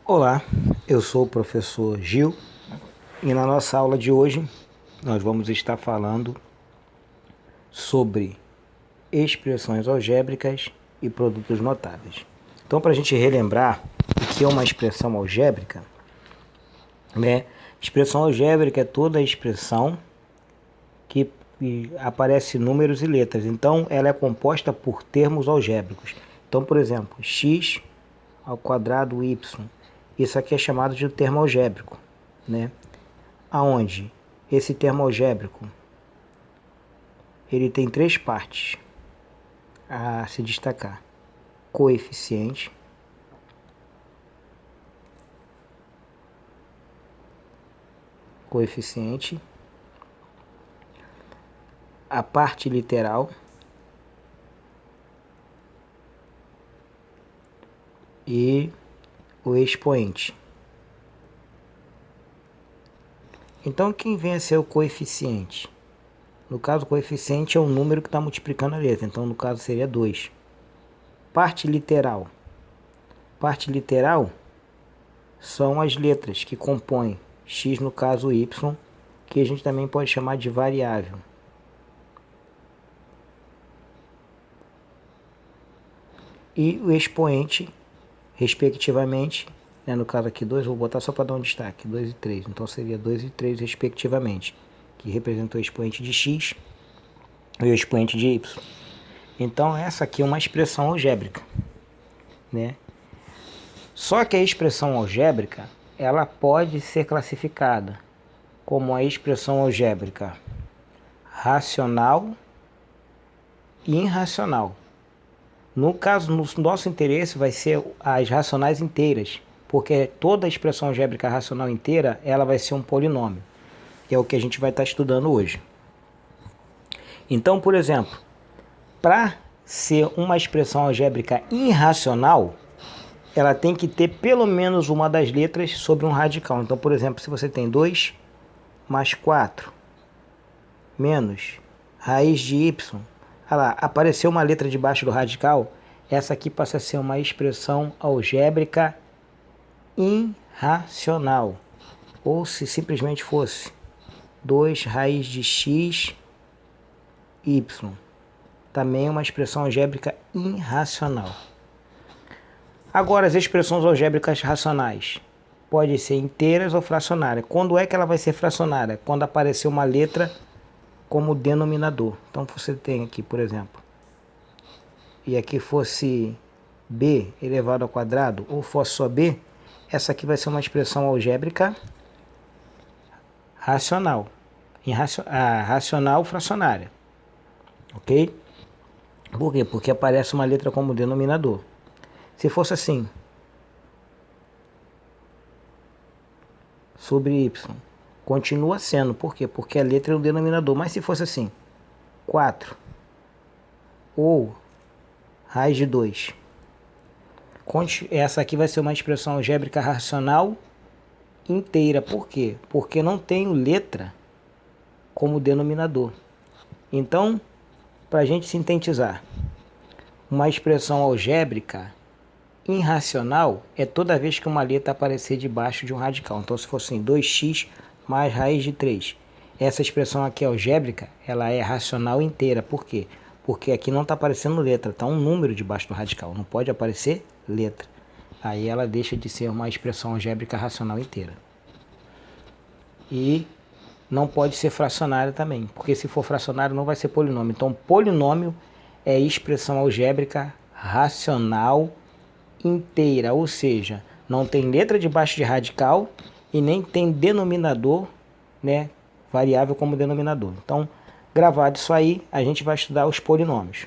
Olá, eu sou o professor Gil e na nossa aula de hoje nós vamos estar falando sobre expressões algébricas e produtos notáveis. Então, para a gente relembrar o que é uma expressão algébrica, expressão algébrica é toda expressão que aparece números e letras. Então, ela é composta por termos algébricos. Então, por exemplo, x ao quadrado y. Isso aqui é chamado de termo algébrico, né? Aonde esse termo algébrico ele tem três partes a se destacar: coeficiente, a parte literal e o expoente. Então, quem vem a ser o coeficiente? No caso, o coeficiente é o número que está multiplicando a letra. Então, no caso, seria 2. Parte literal. Parte literal são as letras que compõem x, no caso y, que a gente também pode chamar de variável. E o expoente, respectivamente, no caso aqui 2, vou botar só para dar um destaque, 2 e 3. Então seria 2 e 3 respectivamente, que representa o expoente de x e o expoente de y. Então essa aqui é uma expressão algébrica, né? Só que a expressão algébrica, ela pode ser classificada como a expressão algébrica racional e irracional. No caso, no nosso interesse vai ser as racionais inteiras, porque toda expressão algébrica racional inteira, ela vai ser um polinômio, que é o que a gente vai estar estudando hoje. Então, por exemplo, para ser uma expressão algébrica irracional, ela tem que ter pelo menos uma das letras sobre um radical. Então, por exemplo, se você tem 2 mais 4 menos raiz de y, olha lá, apareceu uma letra debaixo do radical, essa aqui passa a ser uma expressão algébrica irracional. Ou se simplesmente fosse 2 raiz de x, y, também é uma expressão algébrica irracional. Agora, as expressões algébricas racionais podem ser inteiras ou fracionárias. Quando é que ela vai ser fracionária? Quando aparecer uma letra como denominador. Então você tem aqui, por exemplo, e aqui fosse b elevado ao quadrado, ou fosse só b, essa aqui vai ser uma expressão algébrica racional, racional fracionária, ok? Por quê? Porque aparece uma letra como denominador. Se fosse assim, sobre y, continua sendo. Por quê? Porque a letra é o denominador. Mas se fosse assim, 4 ou raiz de 2, essa aqui vai ser uma expressão algébrica racional inteira. Por quê? Porque não tem letra como denominador. Então, para a gente sintetizar, uma expressão algébrica irracional é toda vez que uma letra aparecer debaixo de um radical. Então, se fosse assim, 2x mais raiz de 3. Essa expressão aqui algébrica, ela é racional inteira. Por quê? Porque aqui não está aparecendo letra, está um número debaixo do radical. Não pode aparecer letra. Aí ela deixa de ser uma expressão algébrica racional inteira. E não pode ser fracionária também, porque se for fracionário não vai ser polinômio. Então, polinômio é expressão algébrica racional inteira, ou seja, não tem letra debaixo de radical e nem tem denominador, né, variável como denominador. Então, gravado isso aí, a gente vai estudar os polinômios,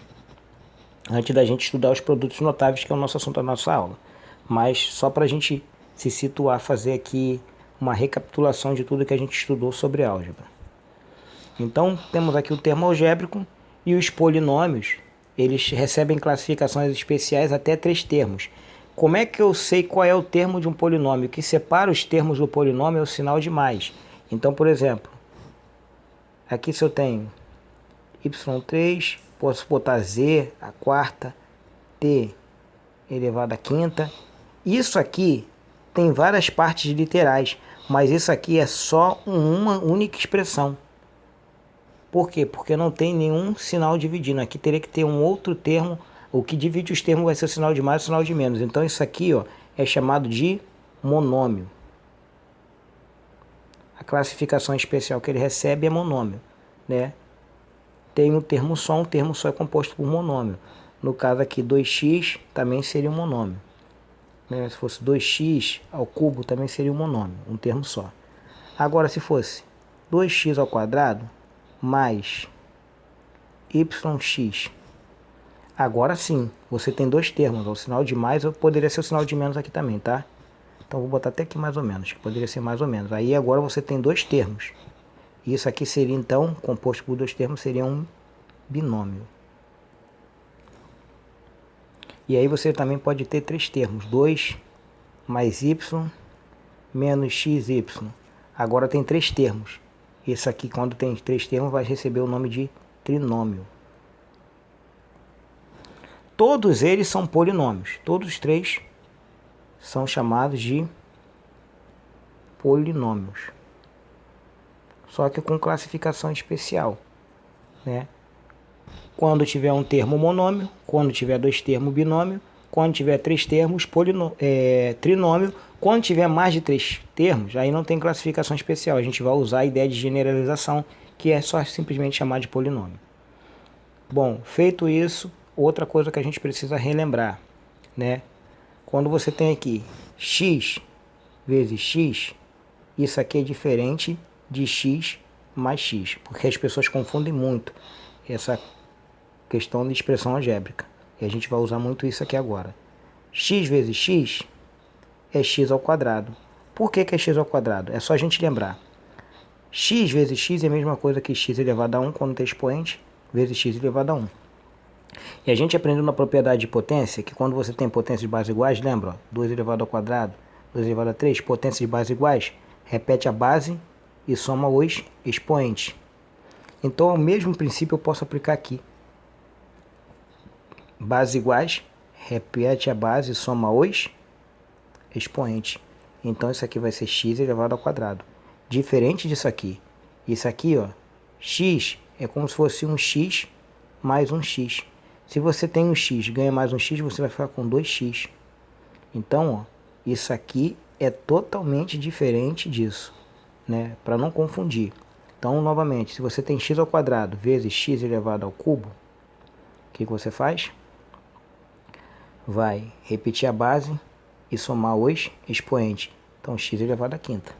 antes da gente estudar os produtos notáveis, que é o nosso assunto da nossa aula. Mas só para a gente se situar, fazer aqui uma recapitulação de tudo que a gente estudou sobre álgebra. Então, temos aqui o termo algébrico e os polinômios, eles recebem classificações especiais até 3 termos. Como é que eu sei qual é o termo de um polinômio? O que separa os termos do polinômio é o sinal de mais. Então, por exemplo, aqui se eu tenho y3, posso botar z, a quarta, t elevado à quinta. Isso aqui tem várias partes literais, mas isso aqui é só uma única expressão. Por quê? Porque não tem nenhum sinal dividindo. Aqui teria que ter um outro termo. O que divide os termos vai ser o sinal de mais e o sinal de menos. Então isso aqui, ó, é chamado de monômio. A classificação especial que ele recebe é monômio, né? Tem um termo só é composto por monômio. No caso aqui, 2x também seria um monômio. Né? Se fosse 2x ao cubo, também seria um monômio, um termo só. Agora, se fosse 2x ao quadrado mais yx, agora sim, você tem dois termos. O sinal de mais poderia ser o sinal de menos aqui também, tá? Então, vou botar até aqui mais ou menos, que poderia ser mais ou menos. Aí, agora você tem dois termos. Isso aqui seria, então, composto por dois termos, seria um binômio. E aí você também pode ter três termos. 2 mais y menos xy. Agora tem três termos. Esse aqui, quando tem três termos, vai receber o nome de trinômio. Todos eles são polinômios. Todos os três são chamados de polinômios. Só que com classificação especial, né? Quando tiver um termo monômio, quando tiver dois termos binômio, quando tiver três termos trinômio, quando tiver mais de três termos, aí não tem classificação especial. A gente vai usar a ideia de generalização, que é só simplesmente chamar de polinômio. Bom, feito isso, outra coisa que a gente precisa relembrar, né? Quando você tem aqui x vezes x, isso aqui é diferente de x mais x, porque as pessoas confundem muito essa questão de expressão algébrica. E a gente vai usar muito isso aqui agora. X vezes x é x ao quadrado. Por que é x ao quadrado? É só a gente lembrar. X vezes x é a mesma coisa que x elevado a 1 quando tem expoente, vezes x elevado a 1. E a gente aprendeu na propriedade de potência que quando você tem potências de base iguais, lembra? Ó, 2 elevado ao quadrado, 2 elevado a 3, potências de base iguais, repete a base e soma os expoentes. Então, o mesmo princípio eu posso aplicar aqui. Bases iguais, repete a base e soma os expoentes. Então, isso aqui vai ser x elevado ao quadrado. Diferente disso aqui. Isso aqui, ó, x é como se fosse um x mais um x. Se você tem um x, ganha mais um x, você vai ficar com 2x. Então, ó, isso aqui é totalmente diferente disso, né? Para não confundir. Então, novamente, se você tem x ao quadrado vezes x elevado ao cubo, o que você faz? Vai repetir a base e somar os expoentes. Então, x elevado à quinta.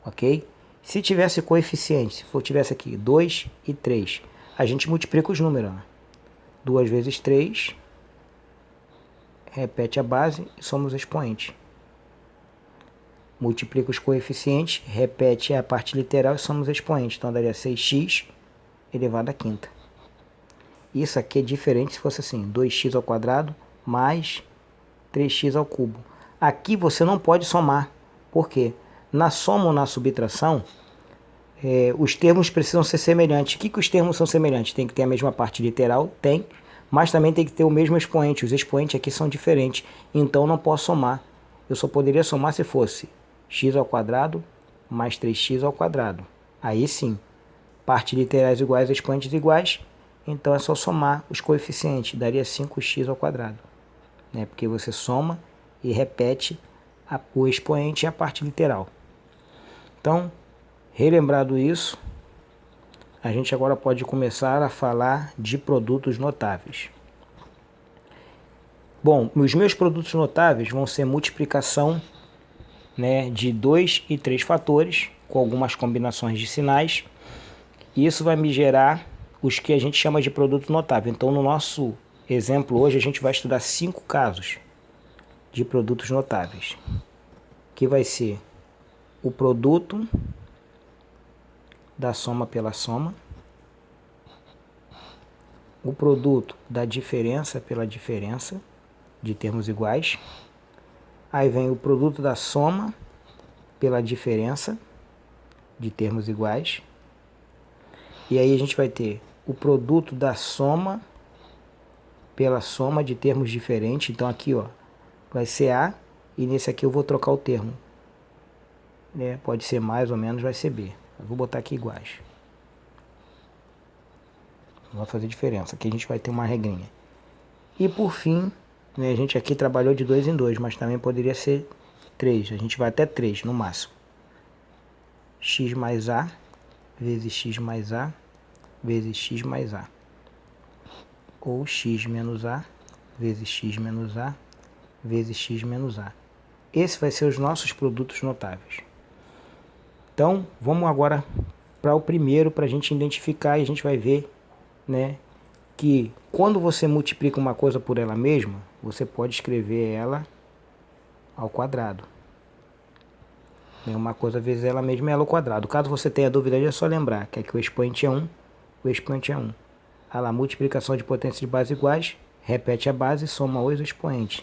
Ok? Se tivesse coeficiente, se tivesse aqui 2 e 3, a gente multiplica os números. 2 vezes 3, repete a base e soma os expoentes. Multiplica os coeficientes, repete a parte literal e soma os expoentes. Então, daria 6x elevado à quinta. Isso aqui é diferente se fosse assim, 2x ao quadrado mais 3x ao cubo. Aqui você não pode somar. Por quê? Na soma ou na subtração, os termos precisam ser semelhantes. O que os termos são semelhantes? Tem que ter a mesma parte literal? Tem. Mas também tem que ter o mesmo expoente. Os expoentes aqui são diferentes. Então não posso somar. Eu só poderia somar se fosse x ao quadrado mais 3x ao quadrado. Aí sim, partes literais iguais, expoentes iguais. Então é só somar os coeficientes, daria 5x ao quadrado, né? Porque você soma e repete o expoente e a parte literal. Então, relembrado isso, a gente agora pode começar a falar de produtos notáveis. Bom, os meus produtos notáveis vão ser multiplicação, né, de 2 e 3 fatores, com algumas combinações de sinais. E isso vai me gerar os que a gente chama de produto notável. Então, no nosso exemplo hoje, a gente vai estudar 5 casos de produtos notáveis, que vai ser o produto da soma pela soma, o produto da diferença pela diferença, de termos iguais, aí vem o produto da soma pela diferença, de termos iguais, e aí a gente vai ter o produto da soma pela soma de termos diferentes. Então aqui, ó, vai ser A E nesse aqui eu vou trocar o termo. Né? Pode ser mais ou menos, vai ser B. Eu vou botar aqui iguais. Não vai fazer diferença. Aqui a gente vai ter uma regrinha. E por fim, né, a gente aqui trabalhou de 2 em 2, mas também poderia ser 3. A gente vai até 3 no máximo. X mais A vezes X mais A vezes X mais A. Ou X menos A vezes X menos A vezes X menos A. Esse vai ser os nossos produtos notáveis. Então, vamos agora para o primeiro, para a gente identificar, e a gente vai ver, né, que quando você multiplica uma coisa por ela mesma, você pode escrever ela ao quadrado. Uma coisa vezes ela mesma é ela ao quadrado. Caso você tenha dúvida, é só lembrar que aqui o expoente é 1, o expoente é 1. A lá, multiplicação de potências de base iguais, repete a base, soma os expoentes.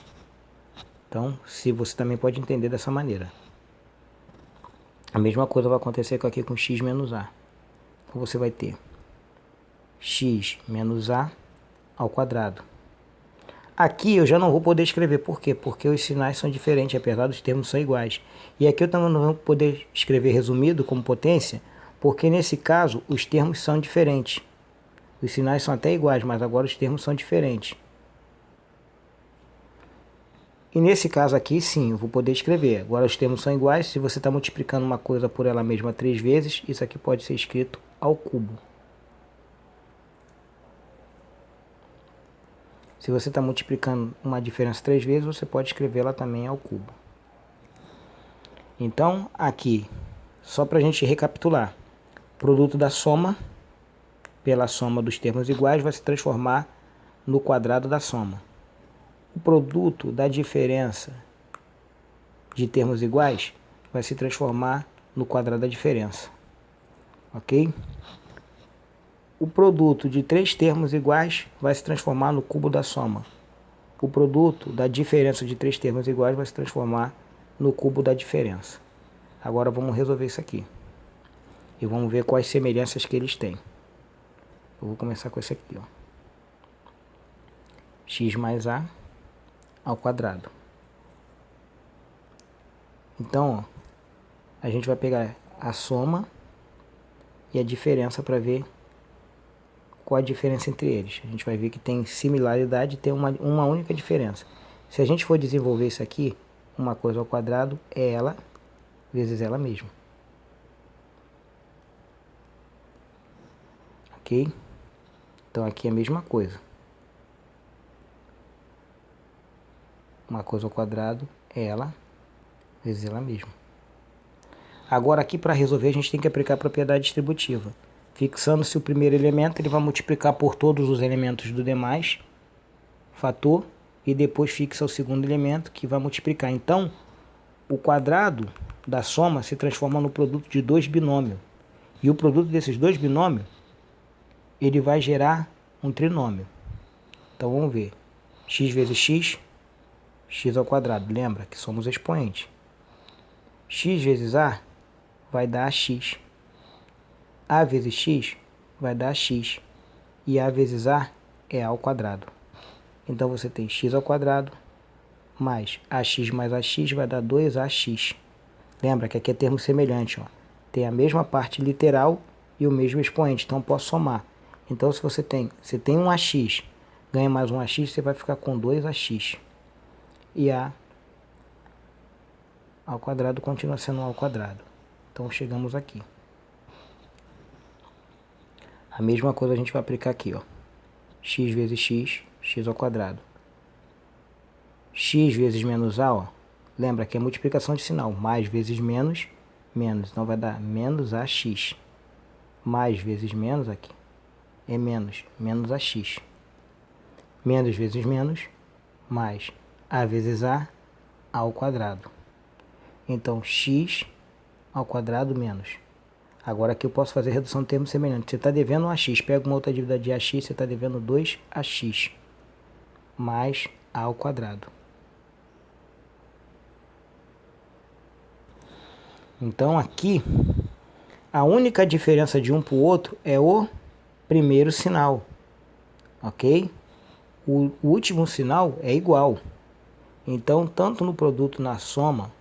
Então, se você também pode entender dessa maneira. A mesma coisa vai acontecer aqui com x menos a. Então você vai ter x menos a ao quadrado. Aqui eu já não vou poder escrever. Por quê? Porque os sinais são diferentes, apesar dos termos são iguais. E aqui eu também não vou poder escrever resumido como potência, porque nesse caso os termos são diferentes. Os sinais são até iguais, mas agora os termos são diferentes. E nesse caso aqui, sim, eu vou poder escrever. Agora os termos são iguais. Se você está multiplicando uma coisa por ela mesma 3 vezes, isso aqui pode ser escrito ao cubo. Se você está multiplicando uma diferença 3 vezes, você pode escrevê-la também ao cubo. Então, aqui, só para a gente recapitular, o produto da soma, pela soma dos termos iguais, vai se transformar no quadrado da soma. O produto da diferença de termos iguais vai se transformar no quadrado da diferença. Ok? O produto de 3 termos iguais vai se transformar no cubo da soma. O produto da diferença de 3 termos iguais vai se transformar no cubo da diferença. Agora vamos resolver isso aqui. E vamos ver quais semelhanças que eles têm. Eu vou começar com esse aqui, ó. X mais A ao quadrado. Então, ó, a gente vai pegar a soma e a diferença para ver qual a diferença entre eles. A gente vai ver que tem similaridade e tem uma única diferença. Se a gente for desenvolver isso aqui, uma coisa ao quadrado é ela vezes ela mesma. Ok? Então aqui é a mesma coisa. Uma coisa ao quadrado é ela vezes ela mesma. Agora aqui para resolver a gente tem que aplicar a propriedade distributiva. Fixando-se o primeiro elemento, ele vai multiplicar por todos os elementos do demais fator e depois fixa o segundo elemento que vai multiplicar. Então, o quadrado da soma se transforma no produto de 2 binômios. E o produto desses 2 binômios, ele vai gerar um trinômio. Então vamos ver. X vezes x, x ao quadrado. Lembra que somos expoentes. X vezes a vai dar x. A vezes x vai dar x. E a vezes a é a ao quadrado. Então você tem x ao quadrado mais ax mais ax vai dar 2ax. Lembra que aqui é termo semelhante, ó. Tem a mesma parte literal e o mesmo expoente, então posso somar. Então se você tem um ax, ganha mais um ax, você vai ficar com 2ax. E a ao quadrado continua sendo ao quadrado. Então chegamos aqui. A mesma coisa a gente vai aplicar aqui, ó. X vezes x, x ao quadrado. X vezes menos a, ó. Lembra que é multiplicação de sinal. Mais vezes menos, menos. Então vai dar menos ax. Mais vezes menos aqui é menos, menos ax. Menos vezes menos, mais a vezes a ao quadrado. Então x ao quadrado menos. Agora aqui eu posso fazer redução de termos semelhantes. Você está devendo um ax, pega uma outra dívida de ax, você está devendo 2ax mais a ao quadrado. Então aqui, a única diferença de um para o outro é o primeiro sinal, ok? O último sinal é igual. Então, tanto no produto na soma,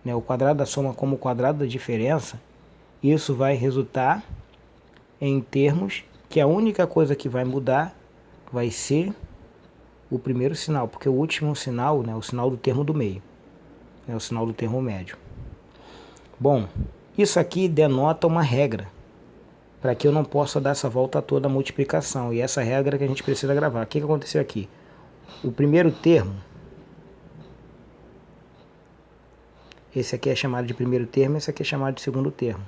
né, o quadrado da soma como o quadrado da diferença, isso vai resultar em termos que a única coisa que vai mudar vai ser o primeiro sinal, porque o último sinal, né, o sinal do termo do meio, é o sinal do termo médio. Bom, isso aqui denota uma regra, para que eu não possa dar essa volta toda à multiplicação, e essa regra que a gente precisa gravar. O que aconteceu aqui? O primeiro termo, esse aqui é chamado de primeiro termo, esse aqui é chamado de segundo termo.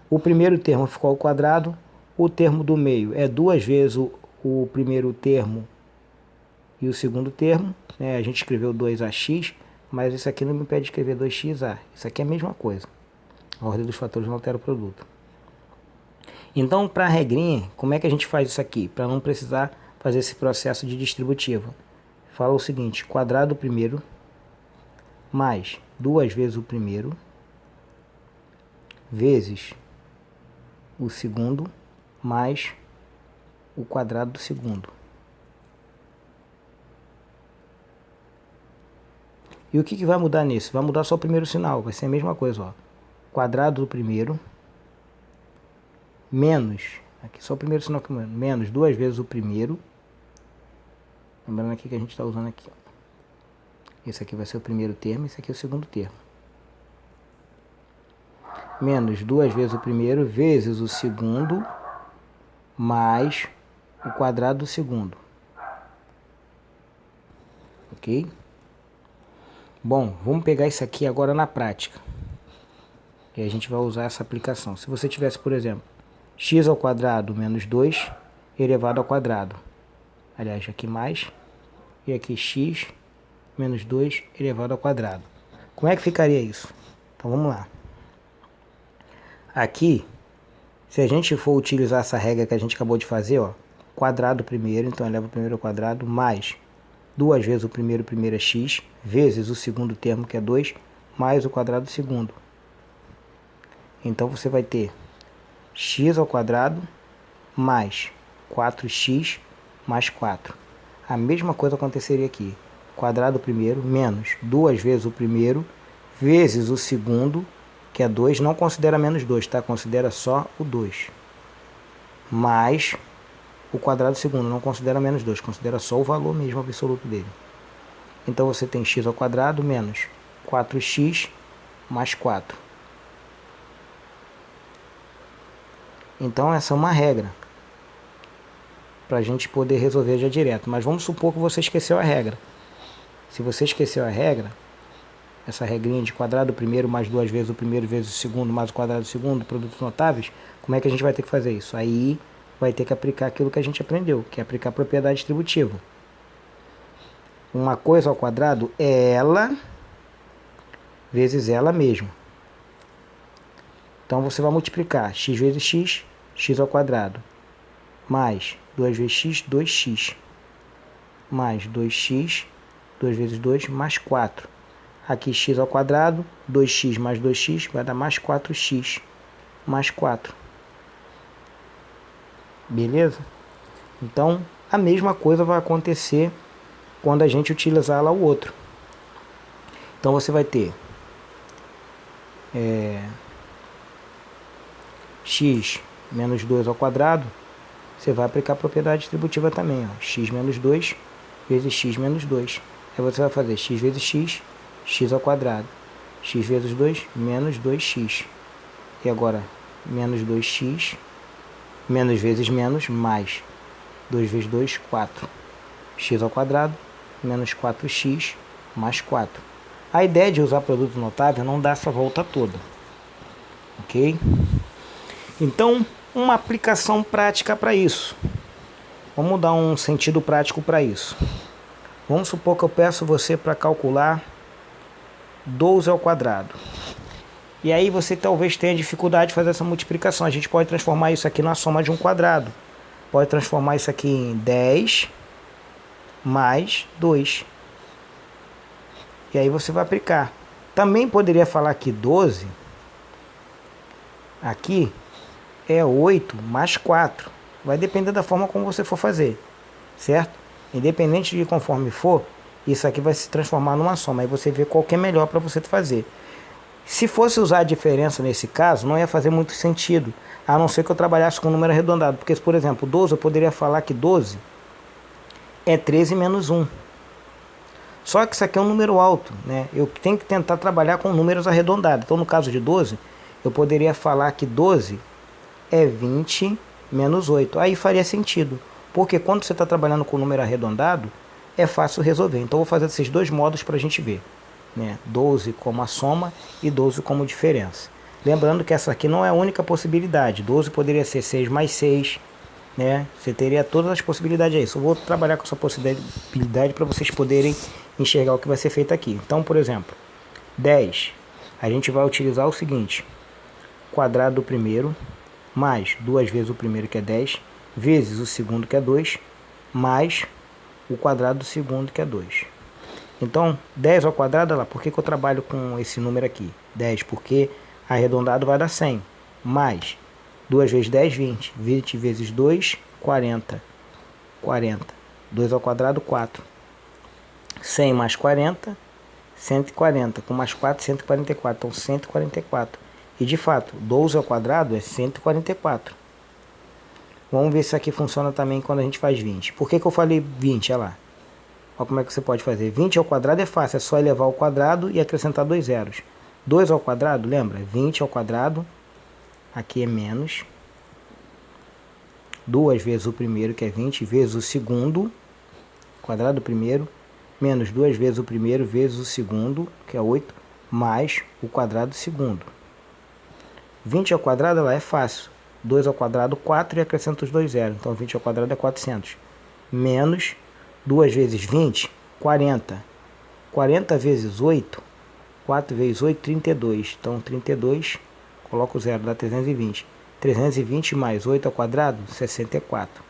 O primeiro termo ficou ao quadrado, o termo do meio é 2 vezes o primeiro termo e o segundo termo, né? A gente escreveu 2ax, mas isso aqui não me impede de escrever 2xa. Isso aqui é a mesma coisa. A ordem dos fatores não altera o produto. Então, para a regrinha, como é que a gente faz isso aqui? Para não precisar fazer esse processo de distributiva. Fala o seguinte, quadrado do primeiro mais 2 vezes o primeiro vezes o segundo mais o quadrado do segundo. E o que vai mudar nisso? Vai mudar só o primeiro sinal, vai ser a mesma coisa, ó. Quadrado do primeiro menos, aqui só o primeiro sinal que menos 2 vezes o primeiro. Lembrando aqui que a gente está usando aqui, ó. Esse aqui vai ser o primeiro termo, esse aqui é o segundo termo. Menos 2 vezes o primeiro vezes o segundo mais o quadrado do segundo. Ok? Bom, vamos pegar isso aqui agora na prática. E a gente vai usar essa aplicação. Se você tivesse, por exemplo, x ao quadrado menos 2 elevado ao quadrado. Aliás, aqui mais. E aqui x menos 2 elevado ao quadrado. Como é que ficaria isso? Então vamos lá. Aqui, se a gente for utilizar essa regra que a gente acabou de fazer, ó, quadrado primeiro, então eleva o primeiro ao quadrado, mais 2 vezes o primeiro é x, vezes o segundo termo, que é 2, mais o quadrado do segundo. Então você vai ter x ao quadrado mais 4x mais 4. A mesma coisa aconteceria aqui. Quadrado primeiro menos 2 vezes o primeiro vezes o segundo, que é 2, não considera menos 2, tá? Considera só o 2. Mais o quadrado segundo, não considera menos 2, considera só o valor mesmo absoluto dele. Então você tem x ao quadrado menos 4x mais 4. Então essa é uma regra para a gente poder resolver já direto. Mas vamos supor que você esqueceu a regra. Se você esqueceu a regra, essa regrinha de quadrado primeiro mais 2 vezes o primeiro vezes o segundo mais o quadrado do segundo, produtos notáveis, como é que a gente vai ter que fazer isso? Aí vai ter que aplicar aquilo que a gente aprendeu, que é aplicar a propriedade distributiva. Uma coisa ao quadrado é ela vezes ela mesma. Então você vai multiplicar x vezes x, x ao quadrado, mais 2 vezes x, 2x, mais 2x, 2 vezes 2, mais 4. Aqui x ao quadrado, 2x mais 2x vai dar mais 4x, mais 4. Beleza? Então, a mesma coisa vai acontecer quando a gente utilizar lá o outro. Então, você vai ter x menos 2 ao quadrado, você vai aplicar a propriedade distributiva também, ó, x menos 2 vezes x menos 2. Aí você vai fazer x vezes x, x ao quadrado, x vezes 2, menos 2x. E agora, menos 2x, menos vezes menos, mais 2 vezes 2, 4. X ao quadrado, menos 4x, mais 4. A ideia de usar produto notável não dá essa volta toda. Ok? Então, uma aplicação prática para isso. Vamos dar um sentido prático para isso. Vamos supor que eu peço você para calcular 12 ao quadrado. E aí você talvez tenha dificuldade de fazer essa multiplicação. A gente pode transformar isso aqui na soma de um quadrado. Pode transformar isso aqui em 10 mais 2. E aí você vai aplicar. Também poderia falar que 12, aqui, é 8 mais 4. Vai depender da forma como você for fazer, certo? Independente de conforme for, Isso aqui vai se transformar numa soma. Aí você vê qual que é melhor para você fazer. Se fosse usar a diferença nesse caso, não ia fazer muito sentido, a não ser que eu trabalhasse com um número arredondado. Porque, por exemplo, 12, eu poderia falar que 12 é 13 menos 1. Só que isso aqui é um número alto, né? Eu tenho que tentar trabalhar com números arredondados. Então, no caso de 12, eu poderia falar que 12 é 20 menos 8. Aí faria sentido, porque quando você está trabalhando com número arredondado, é fácil resolver. Então, eu vou fazer esses dois modos para a gente ver, né? 12 como a soma e 12 como diferença. Lembrando que essa aqui não é a única possibilidade. 12 poderia ser 6 mais 6, né? Você teria todas as possibilidades aí. Só vou trabalhar com essa possibilidade para vocês poderem enxergar o que vai ser feito aqui. Então, por exemplo, 10, a gente vai utilizar o seguinte: quadrado do primeiro, mais 2 vezes o primeiro, que é 10, vezes o segundo, que é 2, mais o quadrado do segundo, que é 2. Então, 10 ao quadrado, lá, por que eu trabalho com esse número aqui? 10, porque arredondado vai dar 100, mais 2 vezes 10, 20. 20 vezes 2, 40. 40. 2 ao quadrado, 4. 100 mais 40, 140. Com mais 4, 144. Então, 144. E, de fato, 12 ao quadrado é 144. Vamos ver se isso aqui funciona também quando a gente faz 20. Por que eu falei 20? Olha lá. Olha como é que você pode fazer. 20 ao quadrado é fácil. É só elevar ao quadrado e acrescentar 2 zeros. 2 ao quadrado, lembra? 20 ao quadrado. Aqui é menos 2 vezes o primeiro, que é 20, vezes o segundo, quadrado do primeiro, menos 2 vezes o primeiro, vezes o segundo, que é 8, mais o quadrado do segundo. 20 ao quadrado, lá é fácil. 2 ao quadrado, 4, e acrescenta os 2 zeros. Então, 20 ao quadrado é 400. Menos 2 vezes 20, 40. 40 vezes 8, 4 vezes 8, 32. Então, 32, coloca o zero, dá 320. 320 mais 8 ao quadrado, 64.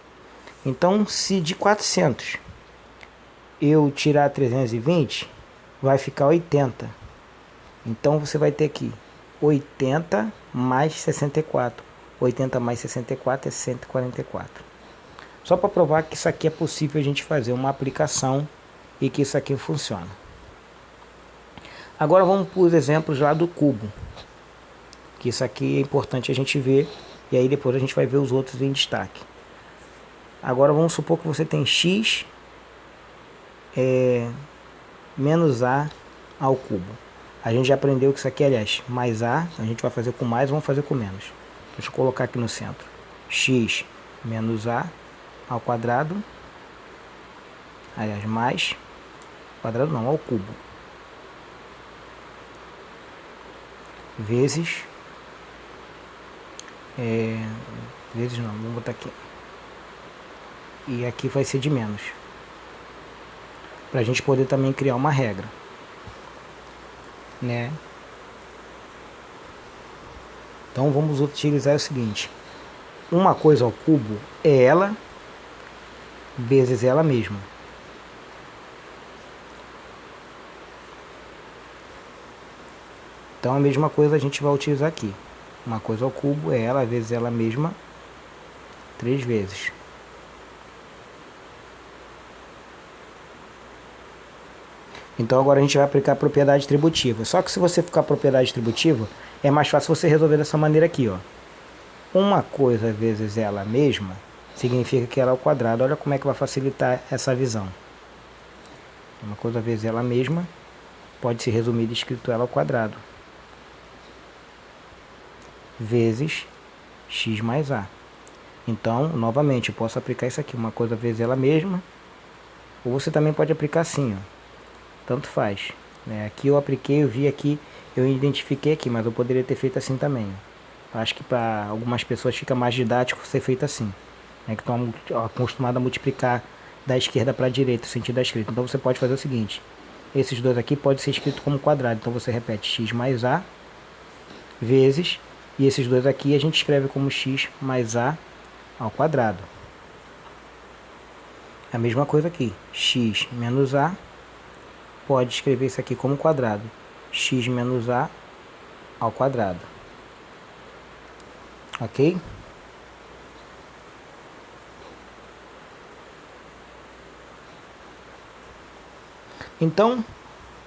Então, se de 400 eu tirar 320, vai ficar 80. Então, você vai ter aqui 80 mais 64. 80 mais 64 é 144. Só para provar que isso aqui é possível a gente fazer uma aplicação e que isso aqui funciona. Agora vamos para os exemplos lá do cubo. Que isso aqui é importante a gente ver, e aí depois a gente vai ver os outros em destaque. Agora vamos supor que você tem x menos a ao cubo. A gente já aprendeu que isso aqui, aliás, mais a, a gente vai fazer com mais, vamos fazer com menos. Deixa eu colocar aqui no centro. X menos a ao quadrado, aliás, mais, quadrado não, ao cubo, vezes, vezes não, vamos botar aqui, e aqui vai ser de menos, para a gente poder também criar uma regra, né? Então vamos utilizar o seguinte: uma coisa ao cubo é ela vezes ela mesma. Então a mesma coisa a gente vai utilizar aqui. Uma coisa ao cubo é ela vezes ela mesma 3 vezes. Então agora a gente vai aplicar a propriedade tributiva. Só que se você ficar propriedade tributiva, é mais fácil você resolver dessa maneira aqui, ó. Uma coisa vezes ela mesma significa que ela é ao quadrado. Olha como é que vai facilitar essa visão. Uma coisa vezes ela mesma pode ser resumida escrito ela ao quadrado. Vezes x mais a. Então, novamente, eu posso aplicar isso aqui. Uma coisa vezes ela mesma. Ou você também pode aplicar assim, ó. Tanto faz. Aqui eu apliquei, eu vi aqui, eu identifiquei aqui, mas eu poderia ter feito assim também. Acho que para algumas pessoas fica mais didático ser feito assim. Que estão acostumados a multiplicar da esquerda para a direita, o sentido da escrita. Então você pode fazer o seguinte: esses dois aqui pode ser escrito como quadrado. Então você repete x mais a vezes, e esses dois aqui a gente escreve como x mais a ao quadrado. A mesma coisa aqui, x menos a, pode escrever isso aqui como quadrado, x menos a ao quadrado. Ok? Então,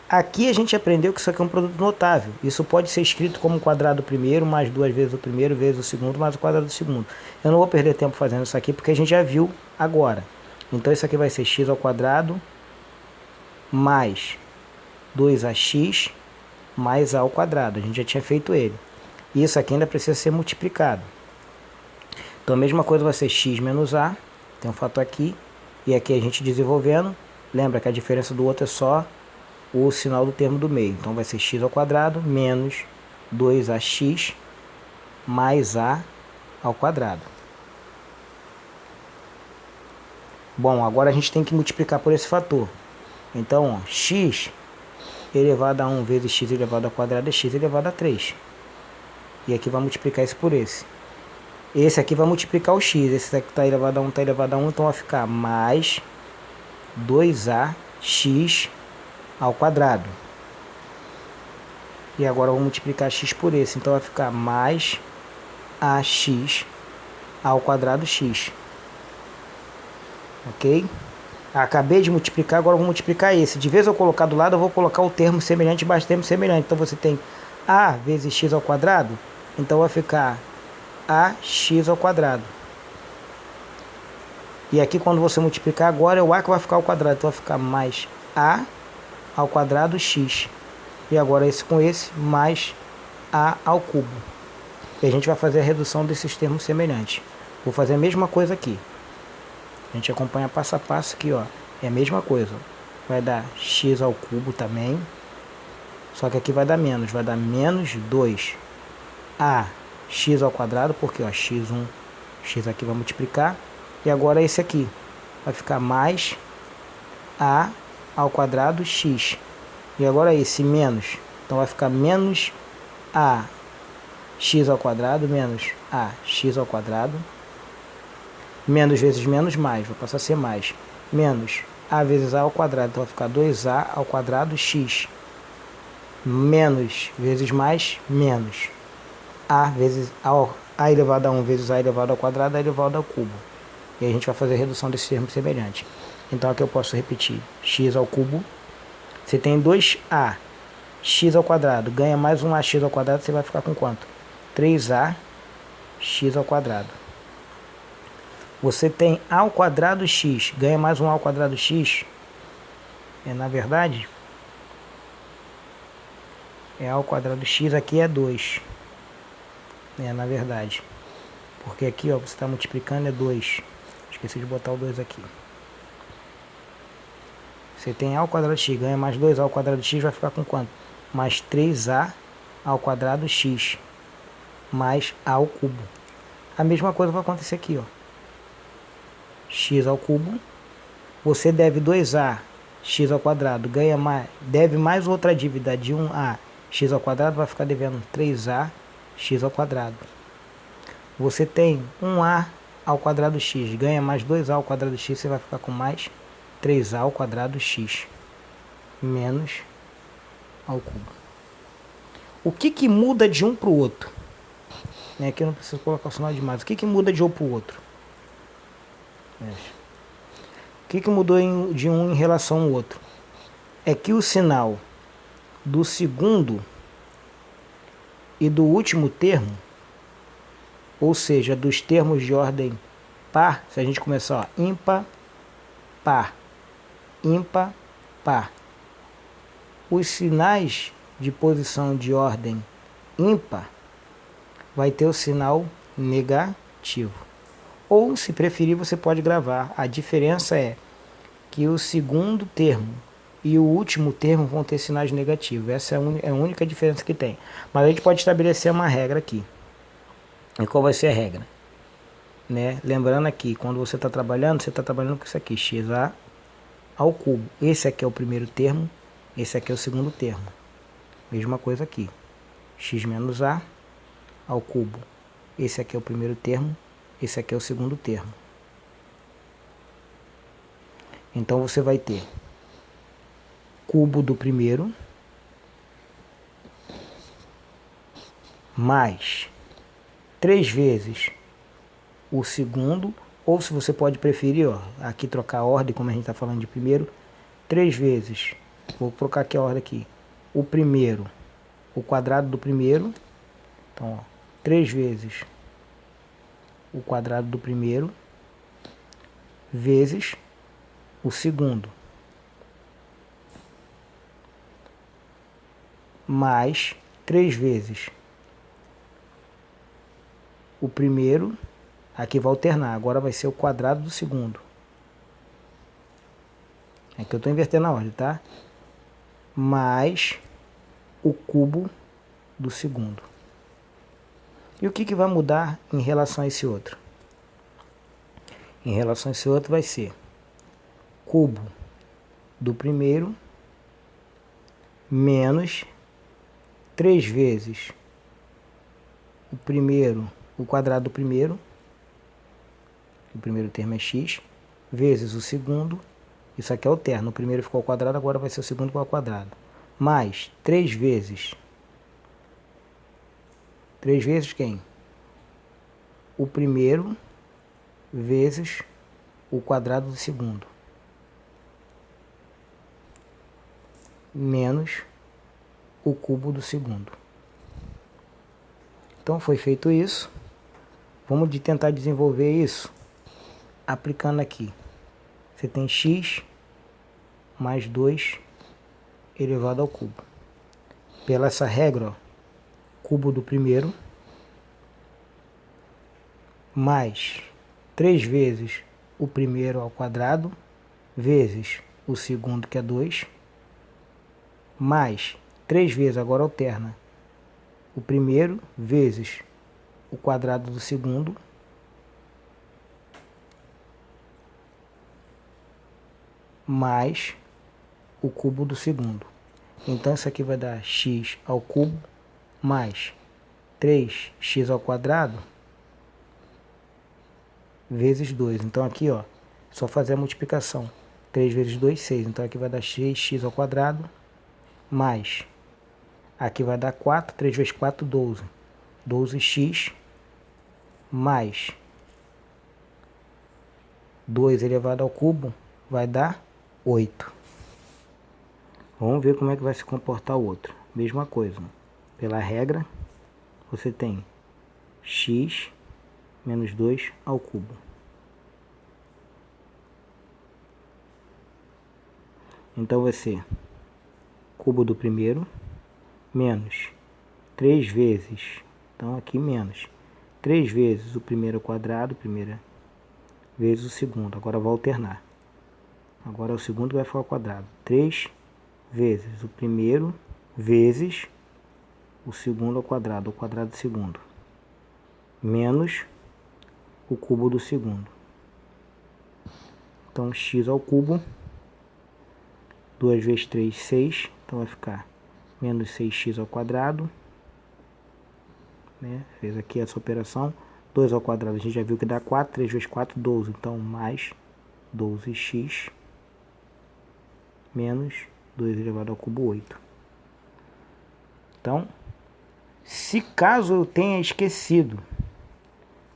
aqui a gente aprendeu que isso aqui é um produto notável. Isso pode ser escrito como quadrado do primeiro, mais 2 vezes o primeiro, vezes o segundo, mais o quadrado do segundo. Eu não vou perder tempo fazendo isso aqui, porque a gente já viu agora. Então, isso aqui vai ser x ao quadrado mais 2ax mais a ao quadrado. A gente já tinha feito ele. E isso aqui ainda precisa ser multiplicado. Então, a mesma coisa vai ser x menos a. Tem um fator aqui. E aqui a gente desenvolvendo. Lembra que a diferença do outro é só o sinal do termo do meio. Então, vai ser x ao quadrado menos 2ax mais a ao quadrado. Bom, agora a gente tem que multiplicar por esse fator. Então, ó, x elevado a 1 vezes x elevado ao quadrado é x elevado a 3. E aqui vai multiplicar isso por esse. Esse aqui vai multiplicar o x. Esse aqui está elevado a 1, está elevado a 1. Então vai ficar mais 2ax ao quadrado. E agora eu vou multiplicar x por esse. Então vai ficar mais ax ao quadrado x. Ok? Acabei de multiplicar, agora eu vou multiplicar esse. De vez eu colocar do lado, eu vou colocar o termo semelhante embaixo do termo semelhante. Então você tem a vezes x ao quadrado. Então vai ficar ax ao quadrado. E aqui quando você multiplicar agora é o a que vai ficar ao quadrado. Então vai ficar mais a ao quadrado x. E agora esse com esse mais a ao cubo. E a gente vai fazer a redução desses termos semelhantes. Vou fazer a mesma coisa aqui. A gente acompanha passo a passo aqui, ó. É a mesma coisa. Vai dar x ao cubo também. Só que aqui vai dar menos. Vai dar menos 2 a x ao quadrado, porque ó, x1, x aqui vai multiplicar. E agora esse aqui vai ficar mais a ao quadrado x. E agora esse menos. Então vai ficar menos a x ao quadrado menos a x ao quadrado. Menos vezes menos mais, vai passar a ser mais. Menos a vezes a ao quadrado, então vai ficar 2a ao quadrado x. Menos vezes mais, menos. A vezes a elevado a 1 vezes a elevado ao quadrado, a elevado ao cubo. E aí a gente vai fazer a redução desse termo semelhante. Então aqui eu posso repetir x ao cubo. Você tem 2a x ao quadrado, ganha mais um ax ao quadrado, você vai ficar com quanto? 3a x ao quadrado. Você tem a ao quadrado x, ganha mais um a ao quadrado x. Na verdade, a ao quadrado x aqui é 2. Na verdade. Porque aqui, ó, você está multiplicando é 2. Esqueci de botar o 2 aqui. Você tem a ao quadrado x, ganha mais 2a ao quadrado x, vai ficar com quanto? Mais 3a ao quadrado x, mais a ao cubo. A mesma coisa vai acontecer aqui, ó. X ao cubo. Você deve 2a x ao quadrado, ganha mais, deve mais outra dívida de 1a x ao quadrado, vai ficar devendo 3a x ao quadrado. Você tem 1a ao quadrado x, ganha mais 2a ao quadrado x, você vai ficar com mais 3a ao quadrado x menos ao cubo. O que muda de um para o outro? Aqui eu não preciso colocar o sinal de mais. O que muda de um para o outro? O que mudou de um em relação ao outro? É que o sinal do segundo e do último termo, ou seja, dos termos de ordem par, se a gente começar ó, ímpar, par, ímpar, par, os sinais de posição de ordem ímpar vai ter o sinal negativo. Ou, se preferir, você pode gravar. A diferença é que o segundo termo e o último termo vão ter sinais negativos. Essa é a única diferença que tem. Mas a gente pode estabelecer uma regra aqui. E qual vai ser a regra? Lembrando aqui, quando você está trabalhando com isso aqui, xa ao cubo. Esse aqui é o primeiro termo, esse aqui é o segundo termo. Mesma coisa aqui. X menos a ao cubo. Esse aqui é o primeiro termo, esse aqui é o segundo termo. Então você vai ter cubo do primeiro mais 3 vezes o segundo, ou se você pode preferir, ó, aqui trocar a ordem, como a gente está falando de primeiro, 3 vezes Vou colocar aqui a ordem aqui. O primeiro, o quadrado do primeiro. Então, ó, 3 vezes o quadrado do primeiro vezes o segundo, mais 3 vezes o primeiro. Aqui vai alternar, agora vai ser o quadrado do segundo. Aqui eu estou invertendo a ordem, tá? Mais o cubo do segundo. E o que vai mudar em relação a esse outro? Em relação a esse outro vai ser cubo do primeiro menos 3 vezes o primeiro, o quadrado do primeiro, o primeiro termo é x, vezes o segundo, isso aqui alterna, o primeiro ficou ao quadrado, agora vai ser o segundo ao quadrado, mais 3 vezes quem? O primeiro vezes o quadrado do segundo, menos o cubo do segundo. Então foi feito isso. Vamos tentar desenvolver isso aplicando aqui. Você tem x mais 2 elevado ao cubo. Pela essa regra, ó, cubo do primeiro mais 3 vezes o primeiro ao quadrado vezes o segundo, que é 2, mais 3 vezes, agora alterna, o primeiro vezes o quadrado do segundo, mais o cubo do segundo. Então isso aqui vai dar x ao cubo mais 3x ao quadrado vezes 2. Então aqui, ó, só fazer a multiplicação. 3 vezes 2, 6. Então aqui vai dar x ao quadrado mais, aqui vai dar 4, 3 vezes 4, 12. 12x mais 2 elevado ao cubo vai dar 8. Vamos ver como é que vai se comportar o outro. Mesma coisa. Pela regra, você tem x menos 2 ao cubo. Então vai ser cubo do primeiro menos 3 vezes, então aqui menos 3 vezes o primeiro ao quadrado, primeira vezes o segundo. Agora vai alternar. Agora o segundo vai ficar ao quadrado. 3 vezes o primeiro vezes o segundo ao quadrado do segundo, menos o cubo do segundo. Então x ao cubo, 2 vezes 3, 6, então vai ficar menos 6x ao quadrado, né? Fez aqui essa operação, 2 ao quadrado, a gente já viu que dá 4, 3 vezes 4, 12, então mais 12x, menos 2 elevado ao cubo, 8. Então, se caso eu tenha esquecido,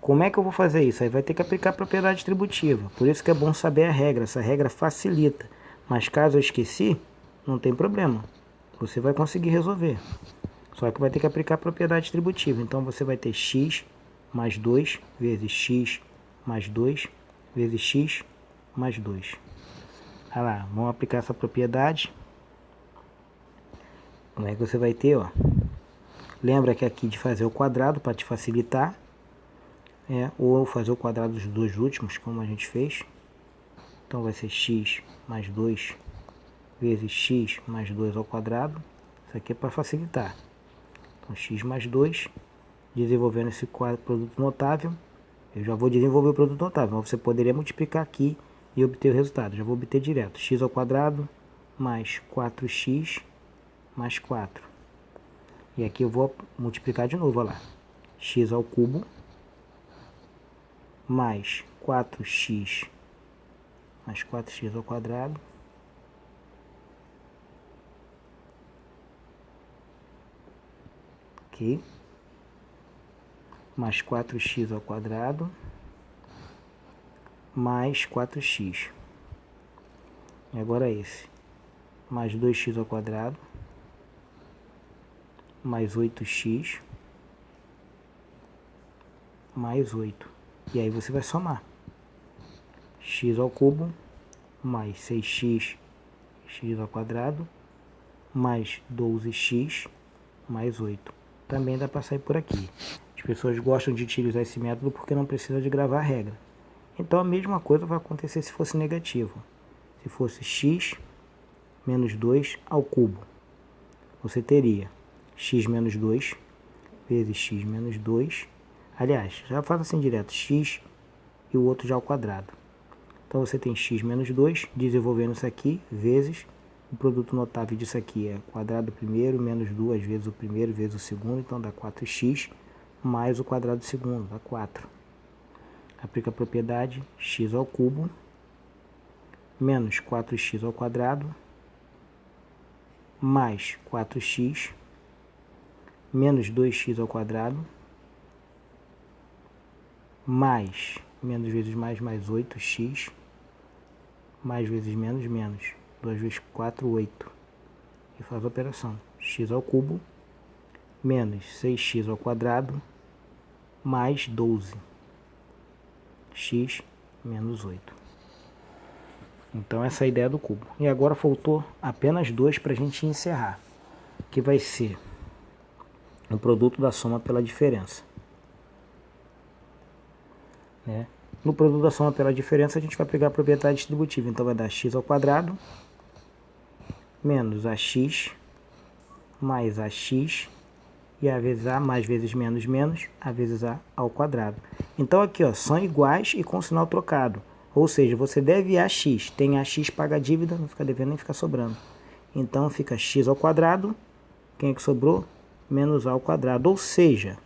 como é que eu vou fazer isso? Aí vai ter que aplicar a propriedade distributiva. Por isso que é bom saber a regra. Essa regra facilita. Mas caso eu esqueci, não tem problema. Você vai conseguir resolver. Só que vai ter que aplicar a propriedade distributiva. Então você vai ter x mais 2 vezes x mais 2 vezes x mais 2. Olha lá, vamos aplicar essa propriedade. Como é que você vai ter, ó? Lembra que aqui de fazer o quadrado para te facilitar. Ou fazer o quadrado dos dois últimos, como a gente fez. Então vai ser x mais 2 vezes x mais 2 ao quadrado. Isso aqui é para facilitar. Então x mais 2, desenvolvendo esse produto notável. Eu já vou desenvolver o produto notável, mas você poderia multiplicar aqui e obter o resultado. Já vou obter direto. X ao quadrado mais 4x mais 4. E aqui eu vou multiplicar de novo, olha lá. X ao cubo mais 4x mais 4x ao quadrado aqui, mais 4x ao quadrado mais 4x. E agora esse mais 2x ao quadrado, mais 8x, mais 8. E aí você vai somar. X ao cubo, mais 6x, x ao quadrado, mais 12x, mais 8. Também dá para sair por aqui. As pessoas gostam de utilizar esse método porque não precisa de gravar a regra. Então a mesma coisa vai acontecer se fosse negativo. Se fosse x menos 2 ao cubo, você teria x menos 2 vezes x menos 2. Aliás, já faz assim direto, x e o outro já ao quadrado. Então você tem x menos 2, desenvolvendo isso aqui, vezes o produto notável disso aqui é quadrado do primeiro menos 2 vezes o primeiro vezes o segundo, então dá 4x, mais o quadrado do segundo, dá 4. Aplica a propriedade x ao cubo menos 4x ao quadrado mais 4x menos 2x ao quadrado mais menos vezes mais 8x mais vezes menos menos 2 vezes 4, 8. E faz a operação x ao cubo menos 6x ao quadrado mais 12 x menos 8. Então essa é a ideia do cubo. E agora faltou apenas 2 para a gente encerrar, que vai ser o produto da soma pela diferença. No produto da soma pela diferença a gente vai pegar a propriedade distributiva. Então vai dar x ao quadrado menos ax mais ax e a vezes a mais vezes menos menos a vezes a ao quadrado. Então aqui ó, são iguais e com sinal trocado. Ou seja, você deve ax, tem ax, paga a dívida, não fica devendo nem fica sobrando. Então fica x ao quadrado, quem é que sobrou? Menos a ao quadrado. Ou seja,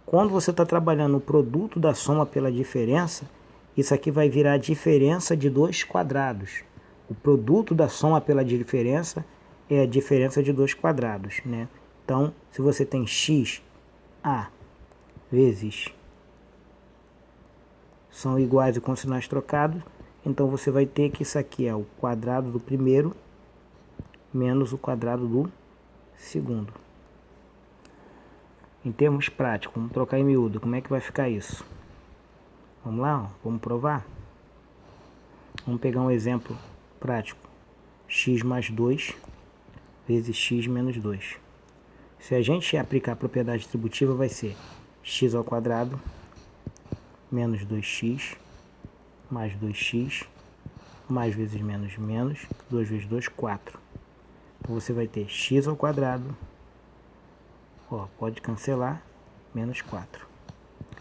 quando você está trabalhando o produto da soma pela diferença, isso aqui vai virar a diferença de dois quadrados. O produto da soma pela diferença é a diferença de dois quadrados, né? Então, se você tem x, a vezes são iguais e com sinais trocados, então você vai ter que isso aqui é o quadrado do primeiro menos o quadrado do segundo. Em termos práticos, vamos trocar em miúdo, como é que vai ficar isso? Vamos lá, ó, vamos provar? Vamos pegar um exemplo prático. X mais 2 vezes x menos 2. Se a gente aplicar a propriedade distributiva, vai ser x ao quadrado menos 2x mais 2x mais vezes menos menos 2 vezes 2, 4. Então você vai ter x ao quadrado, ó, pode cancelar, menos 4.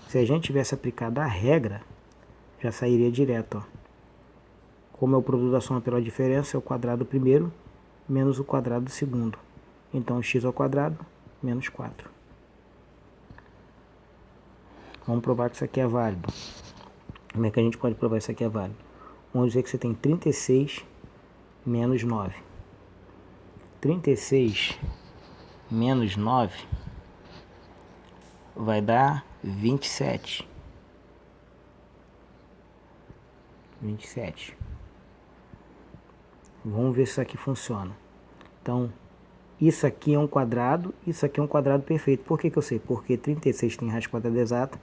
Se a gente tivesse aplicado a regra, já sairia direto, ó. Como é o produto da soma pela diferença, é o quadrado do primeiro menos o quadrado do segundo. Então x ao quadrado menos 4. Vamos provar que isso aqui é válido. Como é que a gente pode provar que isso aqui é válido? Vamos dizer que você tem 36 menos 9. 36 menos 9 vai dar 27. 27. Vamos ver se isso aqui funciona. Então, isso aqui é um quadrado, isso aqui é um quadrado perfeito. Por que que eu sei? Porque 36 tem raiz quadrada exata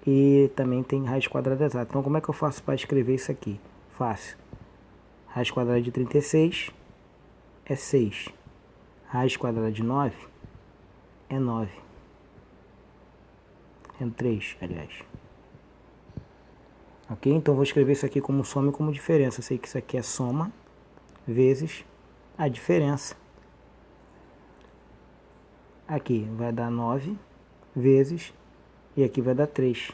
e também tem raiz quadrada exata. Então, como é que eu faço para escrever isso aqui? Fácil. Raiz quadrada de 36 é 6. Raiz quadrada de 9 é 9. É 3, aliás. Ok? Então, vou escrever isso aqui como soma e como diferença. Eu sei que isso aqui é soma vezes a diferença. Aqui vai dar 9 vezes, e aqui vai dar 3.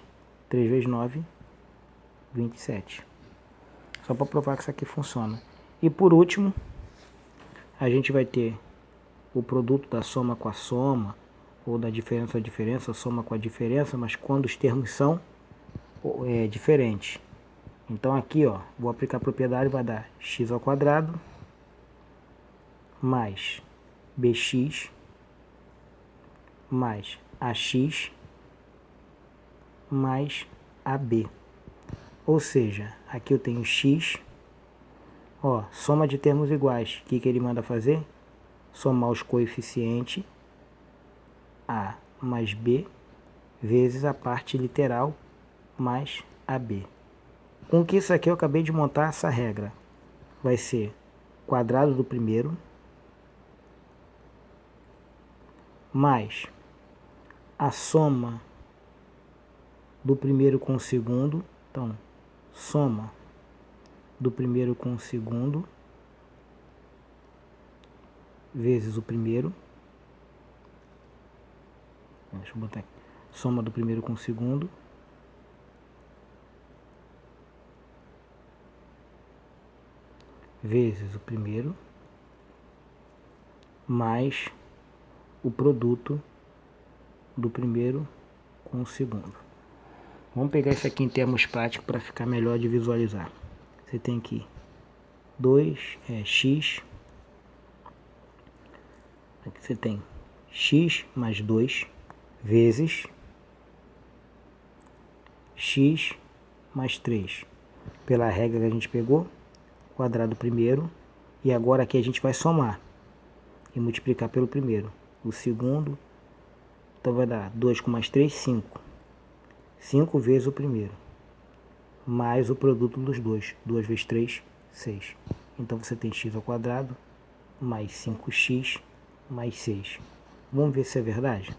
3 vezes 9, 27. Só para provar que isso aqui funciona. E por último, a gente vai ter o produto da soma com a soma, ou da diferença com a diferença, soma com a diferença, mas quando os termos são diferentes. Então aqui, ó, vou aplicar a propriedade, vai dar x ao quadrado mais bx mais ax mais ab. Ou seja, aqui eu tenho x Ó, soma de termos iguais. O que ele manda fazer? Somar os coeficientes A mais B vezes a parte literal mais AB. Com que isso aqui eu acabei de montar essa regra. Vai ser quadrado do primeiro mais a soma do primeiro com o segundo. Então, soma do primeiro com o segundo vezes o primeiro. Deixa eu botar aqui. Soma do primeiro com o segundo vezes o primeiro mais o produto do primeiro com o segundo. Vamos pegar isso aqui em termos práticos para ficar melhor de visualizar. Você tem aqui 2x. Aqui você tem x mais 2 vezes x mais 3. Pela regra que a gente pegou, quadrado primeiro. E agora aqui a gente vai somar e multiplicar pelo primeiro. O segundo, então vai dar 2 com mais 3, 5. 5 vezes o primeiro. Mais o produto dos dois. 2 vezes 3, 6. Então você tem x ao quadrado mais 5x mais 6. Vamos ver se é verdade?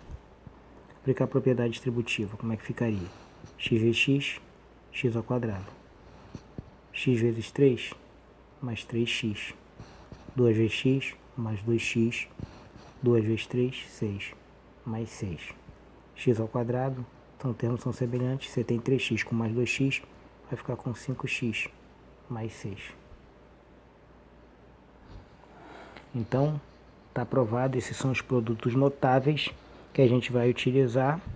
Aplicar a propriedade distributiva. Como é que ficaria? X vezes x, x ao quadrado. X vezes 3, mais 3x. 2 vezes x, mais 2x. 2 vezes 3, 6. Mais 6. X ao quadrado. Então, termos são semelhantes. Você tem 3x com mais 2x. Vai ficar com 5x mais 6. Então, está provado. Esses são os produtos notáveis que a gente vai utilizar